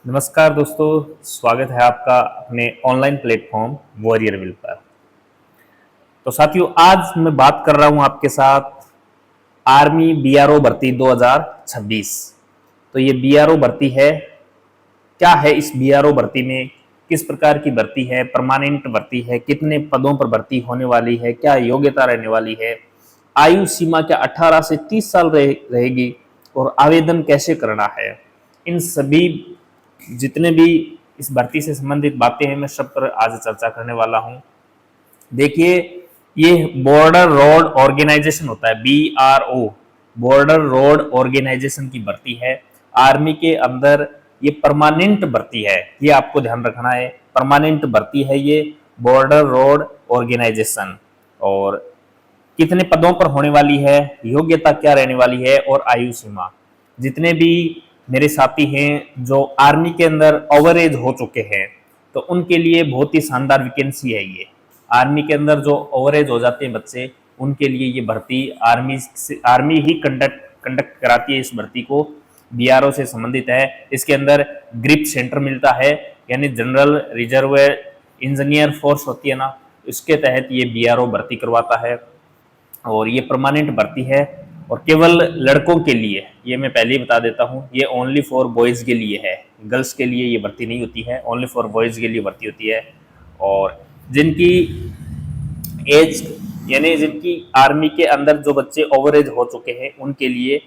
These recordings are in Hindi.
नमस्कार दोस्तों, स्वागत है आपका अपने ऑनलाइन प्लेटफॉर्म वॉरियर विल पर। तो साथियों, आज मैं बात कर रहा हूं आपके साथ आर्मी बीआरओ भर्ती 2026। तो ये बीआरओ भर्ती है, क्या है इस बीआरओ भर्ती में, किस प्रकार की भर्ती है, परमानेंट भर्ती है, कितने पदों पर भर्ती होने वाली है, क्या योग्यता रहने वाली है, आयु सीमा क्या 18 से 30 साल रहेगी और आवेदन कैसे करना है। इन सभी जितने भी इस भर्ती से संबंधित बातें हैं मैं सब पर आज चर्चा करने वाला हूं। देखिए, ये बॉर्डर रोड ऑर्गेनाइजेशन होता है, बीआरओ, बॉर्डर रोड ऑर्गेनाइजेशन की भर्ती है। आर्मी के अंदर ये परमानेंट भर्ती है, ये आपको ध्यान रखना है, परमानेंट भर्ती है ये बॉर्डर रोड ऑर्गेनाइजेशन। और कितने पदों पर होने वाली है, योग्यता क्या रहने वाली है और आयु सीमा। जितने भी मेरे साथी हैं जो आर्मी के अंदर ओवर एज हो चुके हैं तो उनके लिए बहुत ही शानदार वैकेंसी है ये। आर्मी के अंदर जो ओवर एज हो जाते हैं बच्चे, उनके लिए ये भर्ती आर्मी ही कंडक्ट कराती है इस भर्ती को, बीआरओ से संबंधित है। इसके अंदर ग्रिप सेंटर मिलता है, यानी जनरल रिजर्व इंजीनियर फोर्स होती है ना, इसके तहत ये बीआरओ भर्ती करवाता है। और ये परमानेंट भर्ती है और केवल लड़कों के लिए, ये मैं पहले ही बता देता हूँ, ये ओनली फॉर बॉयज़ के लिए है, गर्ल्स के लिए ये भर्ती नहीं होती है, ओनली फॉर बॉयज़ के लिए भर्ती होती है। और जिनकी एज, यानी जिनकी आर्मी के अंदर जो बच्चे ओवर एज हो चुके हैं उनके लिए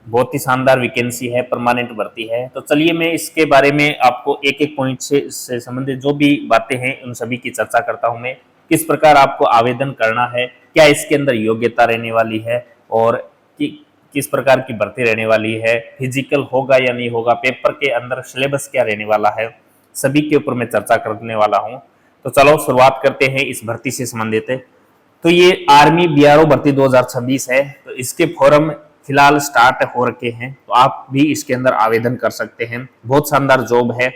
बहुत ही शानदार वैकेंसी है, परमानेंट भर्ती है। तो चलिए मैं इसके बारे में आपको एक एक पॉइंट से संबंधित जो भी बातें हैं उन सभी की चर्चा करता हूं मैं। किस प्रकार आपको आवेदन करना है, क्या इसके अंदर योग्यता रहने वाली है और किस प्रकार की भर्ती रहने वाली है, फिजिकल होगा या नहीं होगा, पेपर के अंदर सिलेबस क्या रहने वाला है, सभी के ऊपर मैं चर्चा करने वाला हूँ। तो चलो शुरुआत करते हैं इस भर्ती से संबंधित। तो ये आर्मी बीआरओ भर्ती 2026 है, तो इसके फॉर्म फिलहाल स्टार्ट हो रखे हैं, तो आप भी इसके अंदर आवेदन कर सकते हैं। बहुत शानदार जॉब है,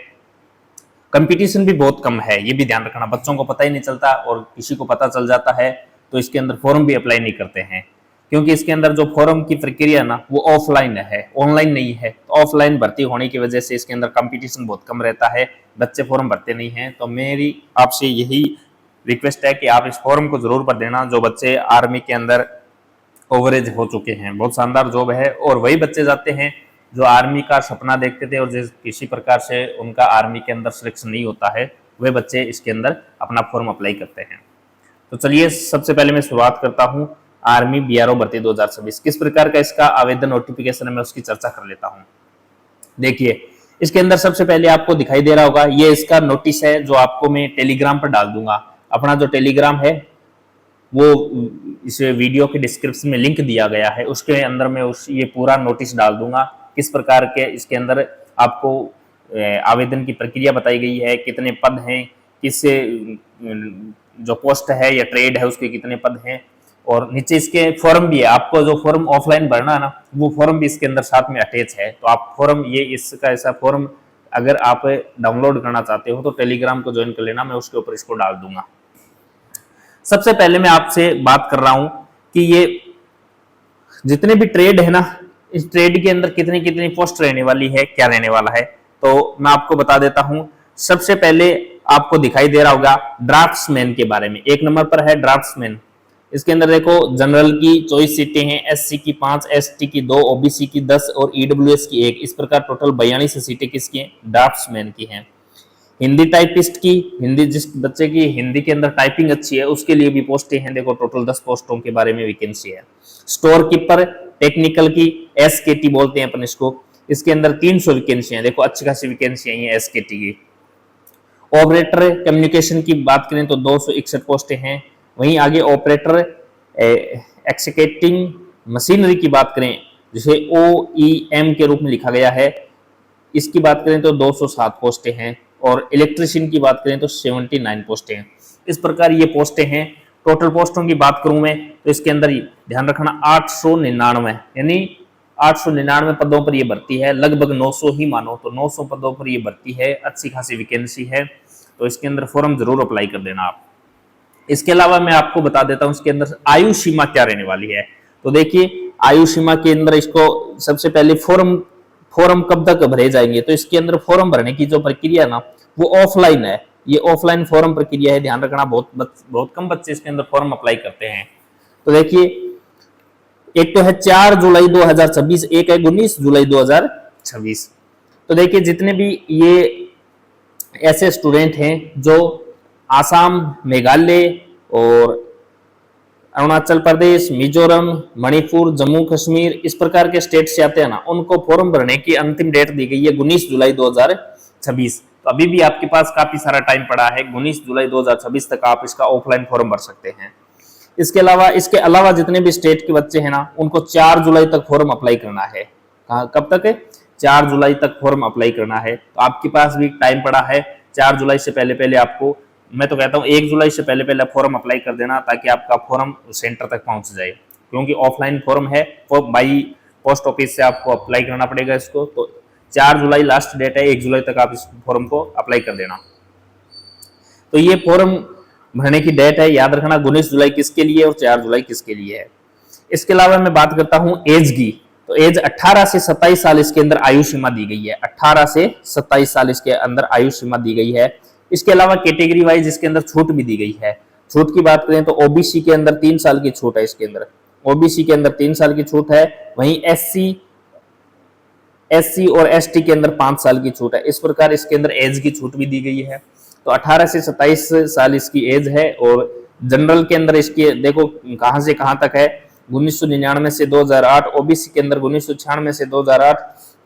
कंपटीशन भी बहुत कम है, ये भी ध्यान रखना, बच्चों को पता ही नहीं चलता और किसी को पता चल जाता है तो इसके अंदर फॉर्म भी अप्लाई नहीं करते हैं, क्योंकि इसके अंदर जो फॉर्म की प्रक्रिया ना वो ऑफलाइन है, ऑनलाइन नहीं है। तो ऑफलाइन भर्ती होने की वजह से इसके अंदर कंपटीशन बहुत कम रहता है, बच्चे फॉर्म भरते नहीं हैं। तो मेरी आपसे यही रिक्वेस्ट है कि आप इस फॉर्म को जरूर भर देना, जो बच्चे आर्मी के अंदर ओवरेज हो चुके हैं। बहुत शानदार जॉब है और वही बच्चे जाते हैं जो आर्मी का सपना देखते थे और जिस किसी प्रकार से उनका आर्मी के अंदर सिलेक्शन नहीं होता है, वे बच्चे इसके अंदर अपना फॉर्म अप्लाई करते हैं। तो चलिए सबसे पहले मैं शुरुआत करता हूं आर्मी बीआरओ भर्ती 2026 किस प्रकार का इसका आवेदन नोटिफिकेशन है, मैं उसकी चर्चा कर लेता हूं। देखिए, इसके अंदर सबसे पहले आपको दिखाई दे रहा होगा, ये इसका नोटिस है जो आपको मैं टेलीग्राम पर डाल दूंगा। अपना जो टेलीग्राम है वो इस वीडियो के डिस्क्रिप्शन में लिंक दिया गया है, उसके अंदर मैं ये पूरा नोटिस डाल दूंगा। किस प्रकार के इसके अंदर आपको आवेदन की प्रक्रिया बताई गई है, कितने पद हैं, किस जो पोस्ट है या ट्रेड है उसके कितने पद हैं, और नीचे इसके फॉर्म भी है। आपको जो फॉर्म ऑफलाइन भरना है ना, वो फॉर्म भी इसके अंदर साथ में अटैच है। तो आप फॉर्म, ये इसका ऐसा फॉर्म अगर आप डाउनलोड करना चाहते हो तो टेलीग्राम को ज्वाइन कर लेना, मैं उसके ऊपर इसको डाल दूंगा। सबसे पहले मैं आपसे बात कर रहा हूं कि ये जितने भी ट्रेड है ना, इस ट्रेड के अंदर कितनी कितनी पोस्ट रहने वाली है, क्या रहने वाला है, तो मैं आपको बता देता हूं। सबसे पहले आपको दिखाई दे रहा होगा ड्राफ्ट्समैन के बारे में, एक नंबर पर है ड्राफ्ट्समैन। इसके अंदर देखो, जनरल की 24 सीटें हैं, एससी की 5, एसटी की 2, ओबीसी की 10 और ईडब्ल्यूएस की 1, इस प्रकार टोटल 42 सीटें किसकी हैं, ड्राफ्ट्समैन की हैं। हिंदी टाइपिस्ट की, हिंदी जिस बच्चे की हिंदी के अंदर टाइपिंग अच्छी है उसके लिए भी पोस्टें हैं, देखो टोटल 10 पोस्टों के बारे में वैकेंसी है। स्टोर कीपर टेक्निकल की, एसकेटी बोलते हैं अपन इसको, इसके अंदर 300 वैकेंसी है, देखो अच्छी खासी वैकेंसी है एसकेटी की। ऑपरेटर कम्युनिकेशन की बात करें तो 261 पोस्टें हैं। वहीं आगे ऑपरेटर एक्सिकेटिंग मशीनरी की बात करें, जिसे OEM के रूप में लिखा गया है, इसकी बात करें तो 207 पोस्टें हैं। और इलेक्ट्रिशियन की बात करें तो 79 पोस्टें हैं। इस प्रकार ये पोस्टें हैं। टोटल पोस्टों की बात करूं मैं तो इसके अंदर ध्यान रखना 899, यानी 899 पदों पर ये भर्ती है, लगभग 900 ही मानो तो 900 पदों पर ये भर्ती है, अच्छी खासी वैकेंसी है। तो इसके अंदर फॉर्म जरूर अप्लाई कर देना आप। इसके अलावा मैं आपको बता देता हूं इसके अंदर आयु सीमा क्या रहने वाली है। तो देखिए, आयु सीमा के अंदर इसको सबसे पहले फॉर्म फॉर्म कब तक भरे जाएंगे, तो इसके अंदर फॉर्म भरने की जो प्रक्रिया है ना वो ऑफलाइन है, ये ऑफलाइन फॉर्म प्रक्रिया है, ध्यान रखना। बहुत कम बच्चे इसके अंदर फॉर्म अप्लाई करते हैं। तो देखिए, एक तो है 4 जुलाई 2026, एक है 19 जुलाई 2026। तो देखिए, जितने भी ये ऐसे स्टूडेंट हैं जो आसाम, मेघालय और अरुणाचल प्रदेश, मिजोरम, मणिपुर, जम्मू कश्मीर इस प्रकार के स्टेट से आते हैं ना, उनको फॉर्म भरने की अंतिम डेट दी गई है 19 जुलाई 2026। तो अभी भी आपके पास काफी सारा टाइम पड़ा है, 19 जुलाई 2026 तक आप इसका ऑफलाइन फॉर्म भर सकते हैं। इसके अलावा जितने भी स्टेट के बच्चे हैं ना, उनको 4 जुलाई तक फॉर्म अप्लाई करना है। कब तक है? 4 जुलाई तक फॉर्म अप्लाई करना है। तो आपके पास भी टाइम पड़ा है। 4 जुलाई से पहले पहले आपको, मैं तो कहता हूँ 1 जुलाई से पहले पहले फॉर्म अप्लाई कर देना, ताकि आपका फॉर्म सेंटर तक पहुंच जाए, क्योंकि ऑफलाइन फॉर्म है, वो बाई पोस्ट ऑफिस से आपको अप्लाई करना पड़ेगा इसको। तो 4 जुलाई लास्ट डेट है, 1 जुलाई तक आप इस फॉर्म को अप्लाई कर देना। तो ये फॉर्म भरने की डेट है, याद रखना, 19 जुलाई किसके लिए और 4 जुलाई किसके लिए है। इसके अलावा मैं बात करता हूं एज की। तो एज 18 से 27 साल इसके अंदर आयु सीमा दी गई है, 18 से 27 साल इसके अंदर आयु सीमा दी गई है। इसके अलावा कैटेगरी वाइज इसके अंदर छूट भी दी गई है। छूट की बात करें तो ओबीसी के अंदर 3 साल की छूट है, इसके अंदर ओबीसी के अंदर 3 साल की छूट है, वहीं एससी और एसटी के अंदर 5 साल की छूट है। इस प्रकार इसके अंदर एज की छूट भी दी गई है। तो 18 से 27 साल इसकी एज है। और जनरल के अंदर इसकी देखो कहां से कहां तक है, 1999 से 2008, ओबीसी के अंदर 1996 से 2008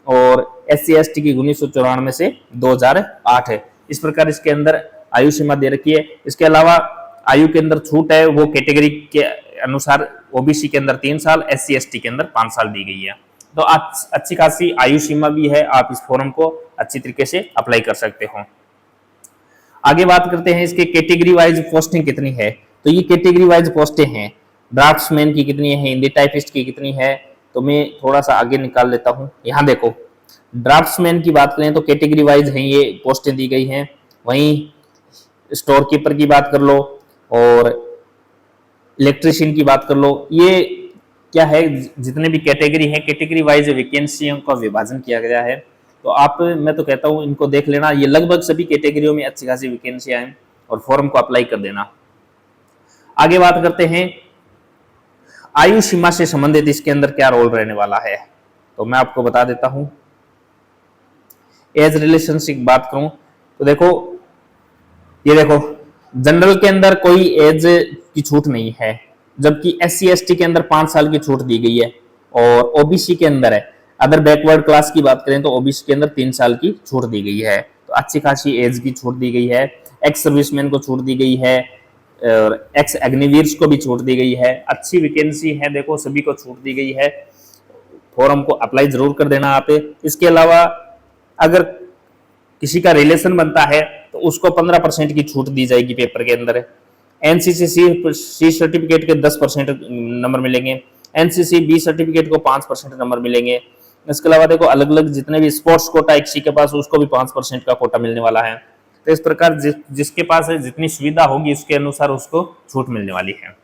और एससी एसटी की 1994 से 2008 है। इस प्रकार इसके अंदर आयु सीमा दे रखी है। इसके अलावा आयु के अंदर छूट है वो कैटेगरी के अनुसार, ओबीसी के अंदर 3 साल, एससी एसटी के अंदर 5 साल दी गई है। तो अच्छी खासी आयु सीमा भी है, आप इस फॉर्म को अच्छी तरीके से अप्लाई कर सकते हो। आगे बात करते हैं इसके कैटेगरी वाइज पोस्टिंग कितनी है। तो ये कैटेगरी वाइज पोस्टें हैं, ड्राफ्ट्समैन की कितनी है, हिंदी टाइपिस्ट की कितनी है, तो मैं थोड़ा सा आगे निकाल लेता हूं। यहाँ देखो, ड्राफ्ट्समैन की बात करें तो कैटेगरी वाइज हैं, ये पोस्टें दी गई हैं। वहीं स्टोर कीपर की बात कर लो और इलेक्ट्रीशियन की बात कर लो। ये क्या है, जितने भी कैटेगरी है, कैटेगरी वाइज वैकेंसियों का विभाजन किया गया है। तो आप, मैं तो कहता हूं इनको देख लेना, ये लगभग सभी कैटेगरियों में अच्छी खासी वैकेंसियां हैं, और फॉर्म को अप्लाई कर देना। आगे बात करते हैं आयु सीमा से संबंधित इसके अंदर क्या रोल रहने वाला है, तो मैं आपको बता देता हूं। एज रिलेशनशिप बात करूं तो देखो, ये देखो, जनरल के अंदर कोई एज की छूट नहीं है, जबकि एससी एसटी के अंदर 5 साल की छूट दी गई है, और ओबीसी के अंदर है। अदर बैकवर्ड क्लास की बात करें तो ओबीसी के अंदर 3 साल की छूट दी गई है। तो अच्छी खासी एज की छूट दी गई है। एक्स सर्विसमैन को छूट दी गई है, और एक्स अग्निवीर को भी छूट दी गई है। अच्छी वैकेंसी है, देखो सभी को छूट दी गई है। फॉर्म को अप्लाई जरूर कर देना आप। इसके अलावा अगर किसी का रिलेशन बनता है तो उसको 15% की छूट दी जाएगी पेपर के अंदर। एनसीसी सी सर्टिफिकेट के 10% नंबर मिलेंगे, एनसीसी बी सर्टिफिकेट को 5% नंबर मिलेंगे। इसके अलावा देखो, अलग अलग जितने भी स्पोर्ट्स कोटा किसी के पास, उसको भी 5% का कोटा मिलने वाला है। तो इस प्रकार जिसके पास है, जितनी सुविधा होगी उसके अनुसार उसको छूट मिलने वाली है।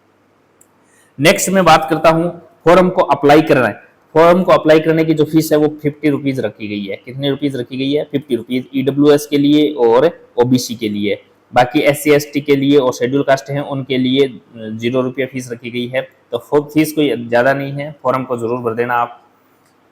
नेक्स्ट मैं बात करता हूं फॉर्म को अप्लाई करना है। फॉर्म को अप्लाई करने की जो फीस है वो 50 रुपीज रखी गई है। कितनी रुपीज रखी गई है? 50 रुपीज ईडब्ल्यूएस के लिए और ओबीसी के लिए। बाकी एससी एसटी के लिए और शेड्यूल कास्ट हैं उनके लिए 0 रुपया फीस रखी गई है। तो फीस कोई ज्यादा नहीं है, फॉर्म को जरूर भर देना आप।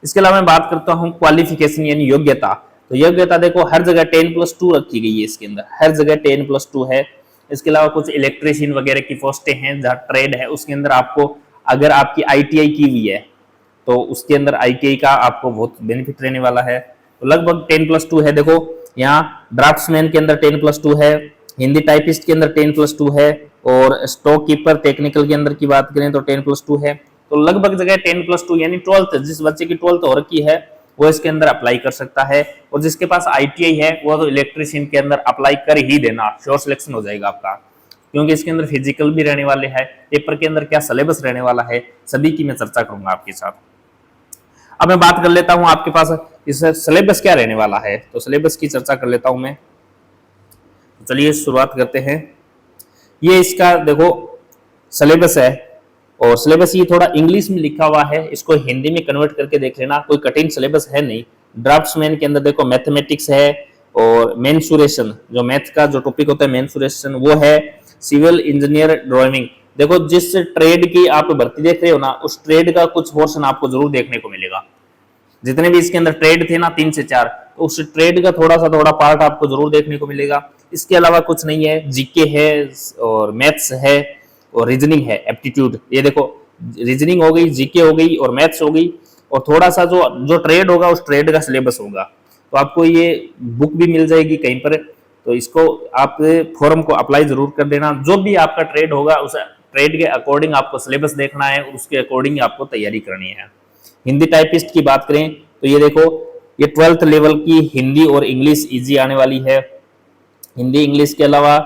इसके अलावा मैं बात करता हूँ क्वालिफिकेशन यानी योग्यता। तो योग्यता देखो, हर जगह 10+2 रखी गई है इसके अंदर, हर जगह 10+2 है। इसके अलावा कुछ इलेक्ट्रीशियन वगैरह की पोस्टें हैं जहाँ ट्रेड है, उसके अंदर आपको, अगर आपकी आईटीआई की हुई है तो उसके अंदर आईटीआई का आपको बहुत बेनिफिट रहने वाला है। तो लगभग 10+2 है। देखो यहाँ ड्राफ्ट्समैन के अंदर 10+2 है, हिंदी टाइपिस्ट के अंदर 10+2 है, और स्टॉक कीपर टेक्निकल के अंदर की बात करें तो 10+2 है। तो लगभग जगह 10+2 यानी 12th, जिस बच्चे की 12th हो रखी है वो इसके अंदर अप्लाई कर सकता है। और जिसके पास आईटीआई है वो तो इलेक्ट्रीशियन के अंदर अप्लाई कर ही देना, श्योर सिलेक्शन हो जाएगा आपका, क्योंकि इसके अंदर फिजिकल भी रहने वाले हैं। पेपर के अंदर क्या सिलेबस रहने वाला है सभी की मैं चर्चा करूंगा आपके साथ। अब मैं बात कर लेता हूं आपके पास इस सिलेबस क्या रहने वाला है, तो सिलेबस की चर्चा कर लेता हूं मैं। चलिए शुरुआत करते हैं। ये इसका देखो सिलेबस है, और सिलेबस ये थोड़ा इंग्लिश में लिखा हुआ है, इसको हिंदी में कन्वर्ट करके देख लेना। कोई कठिन सिलेबस है नहीं, ड्राफ्ट्समैन के अंदर देखो मैथमेटिक्स है, और मेंसुरेशन जो मैथ का जो टॉपिक होता है मेंसुरेशन वो है, सिविल इंजीनियर ड्राइविंग। देखो जिस ट्रेड की आप भर्ती देख रहे हो ना, उस ट्रेड का कुछ पोर्शन आपको जरूर देखने को मिलेगा। जितने भी इसके अंदर ट्रेड थे ना 3 से 4, तो उस ट्रेड का थोड़ा पार्ट आपको जरूर देखने को मिलेगा। इसके अलावा कुछ नहीं है, जीके है और मैथ्स है और रीजनिंग है, एप्टीट्यूड। ये देखो रीजनिंग हो गई, जीके हो गई और मैथ्स हो गई, और थोड़ा सा जो जो ट्रेड होगा उस ट्रेड का सिलेबस होगा। तो आपको ये बुक भी मिल जाएगी कहीं पर, तो इसको आप फॉर्म को अप्लाई जरूर कर देना। जो भी आपका ट्रेड होगा उस ट्रेड के अकॉर्डिंग आपको सिलेबस देखना है, उसके अकॉर्डिंग आपको तैयारी करनी है। हिंदी टाइपिस्ट की बात करें तो ये देखो, ये 12th लेवल की हिंदी और इंग्लिश इजी आने वाली है। हिंदी इंग्लिश के अलावा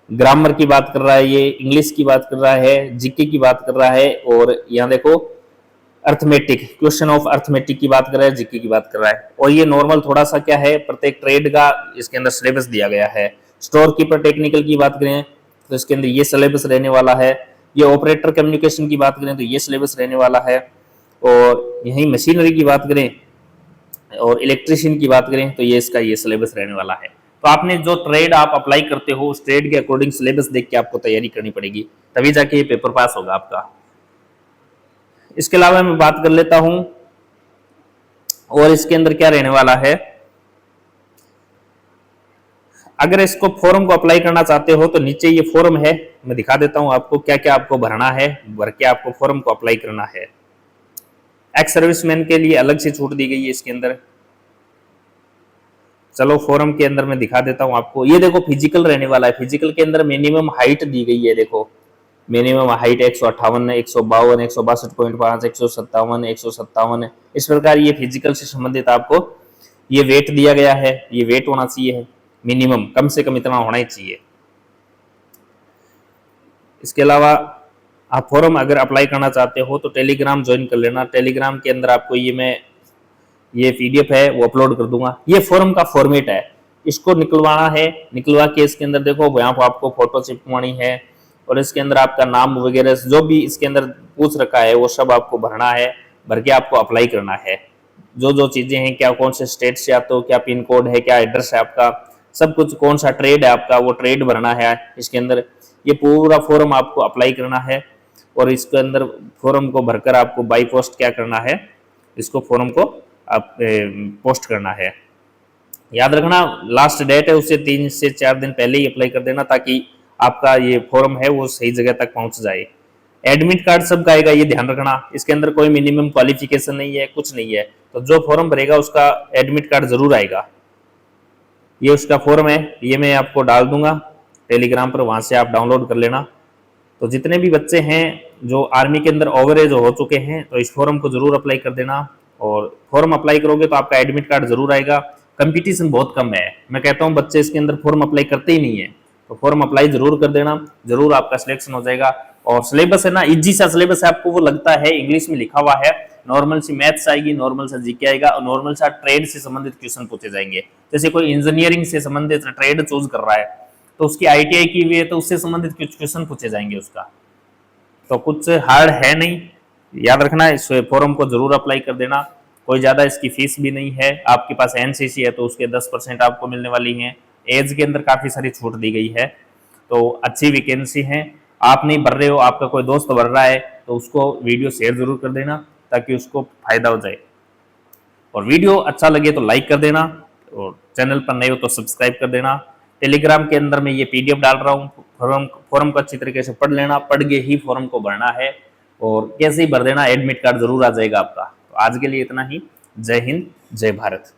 ग्रामर की बात कर रहा है, ये इंग्लिश की बात कर रहा है, जीके की बात कर रहा है, और यहाँ देखो अर्थमेटिक, क्वेश्चन ऑफ अर्थमेटिक की बात कर रहा है, जीके की बात कर रहा है। और ये नॉर्मल थोड़ा सा क्या है, प्रत्येक ट्रेड का इसके अंदर सिलेबस दिया गया है। स्टोर कीपर टेक्निकल की बात करें तो इसके अंदर ये सिलेबस रहने वाला है। ये ऑपरेटर कम्युनिकेशन की बात करें तो ये सिलेबस रहने वाला है। और यही मशीनरी की बात करें और इलेक्ट्रिशियन की बात करें तो ये इसका ये सिलेबस रहने वाला है। तो आपने जो ट्रेड आप अप्लाई करते हो उस ट्रेड के अकॉर्डिंग सिलेबस देख के आपको तैयारी करनी पड़ेगी, तभी जाके ये पेपर पास होगा आपका। इसके अलावा मैं बात कर लेता हूं और इसके अंदर क्या रहने वाला है। अगर इसको फॉर्म को अप्लाई करना चाहते हो तो नीचे ये फॉर्म है, मैं दिखा देता हूं आपको क्या क्या आपको भरना है, भर के आपको फॉर्म को अप्लाई करना है। एक्स सर्विसमैन के लिए अलग से छूट दी गई है इसके अंदर। चलो फॉर्म के अंदर मैं दिखा देता हूं आपको। ये देखो फिजिकल रहने वाला है, फिजिकल के अंदर मिनिमम हाइट दी गई है। देखो मिनिमम हाइट 158, 152, 162.5, 157, 157, इस प्रकार ये फिजिकल से संबंधित आपको ये वेट दिया गया है। ये वेट होना चाहिए मिनिमम, कम से कम इतना होना ही चाहिए। इसके अलावा आप फॉर्म अगर अप्लाई करना चाहते हो तो टेलीग्राम ज्वाइन कर लेना। टेलीग्राम के अंदर आपको ये पीडीएफ है वो अपलोड कर दूंगा। ये फॉर्म का फॉर्मेट है, इसको निकलवाना है। निकलवा के इसके अंदर देखो यहाँ पर आपको फोटो चिपकवानी है, और इसके अंदर आपका नाम वगैरह जो भी इसके अंदर पूछ रखा है वो सब आपको भरना है। भर के आपको अप्लाई करना है। जो जो चीजें हैं, क्या कौन से स्टेट से आते हो, क्या पिन कोड है, क्या एड्रेस है आपका, सब कुछ, कौन सा ट्रेड है आपका, वो ट्रेड भरना है इसके अंदर। ये पूरा फॉर्म आपको अप्लाई करना है, और इसके अंदर फॉर्म को भरकर आपको बाई पोस्ट क्या करना है, इसको फॉर्म को आप पोस्ट करना है। याद रखना लास्ट डेट है उससे 3 से 4 दिन पहले ही अप्लाई कर देना, ताकि आपका ये फॉर्म है वो सही जगह तक पहुंच जाए। एडमिट कार्ड सबका आएगा, ये ध्यान रखना। इसके अंदर कोई मिनिमम क्वालिफिकेशन नहीं है, कुछ नहीं है। तो जो फॉर्म भरेगा उसका एडमिट कार्ड जरूर आएगा। ये उसका फॉर्म है, ये मैं आपको डाल दूंगा टेलीग्राम पर, वहां से आप डाउनलोड कर लेना। तो जितने भी बच्चे हैं जो आर्मी के अंदर ओवर एज हो चुके हैं तो इस फॉर्म को जरूर अप्लाई कर देना। और फॉर्म अप्लाई करोगे तो आपका एडमिट कार्ड जरूर आएगा। कंपटीशन बहुत कम है, मैं कहता हूँ बच्चे इसके अंदर फॉर्म अप्लाई करते ही नहीं है। तो फॉर्म अप्लाई जरूर कर देना, जरूर आपका सिलेक्शन हो जाएगा। और सिलेबस है ना, इजी सा सिलेबस है। आपको वो लगता है इंग्लिश में लिखा हुआ है, नॉर्मल सी मैथ्स आएगी, नॉर्मल सा जीके आएगा, और नॉर्मल सा ट्रेड से संबंधित क्वेश्चन पूछे जाएंगे। जैसे कोई इंजीनियरिंग से संबंधित ट्रेड चूज कर रहा है तो उसकी आईटीआई की हुई है तो उससे संबंधित कुछ क्वेश्चन पूछे जाएंगे उसका। तो कुछ हार्ड है नहीं, याद रखना। इस फॉर्म को जरूर अप्लाई कर देना। कोई ज्यादा इसकी फीस भी नहीं है। आपके पास एनसीसी है तो उसके 10% आपको मिलने वाली है। एज के अंदर काफी सारी छूट दी गई है, तो अच्छी वैकेंसी है। आप नहीं भर रहे हो, आपका कोई दोस्त भर रहा है तो उसको वीडियो शेयर जरूर कर देना ताकि उसको फायदा हो जाए। और वीडियो अच्छा लगे तो लाइक कर देना, और चैनल पर नए हो तो सब्सक्राइब कर देना। टेलीग्राम के अंदर मैं ये पीडीएफ डाल रहा हूँ, फॉर्म को अच्छी तरीके से पढ़ लेना, पढ़ के ही फॉर्म को भरना है, और कैसे ही भर देना, एडमिट कार्ड जरूर आ जाएगा आपका। तो आज के लिए इतना ही। जय हिंद, जय भारत।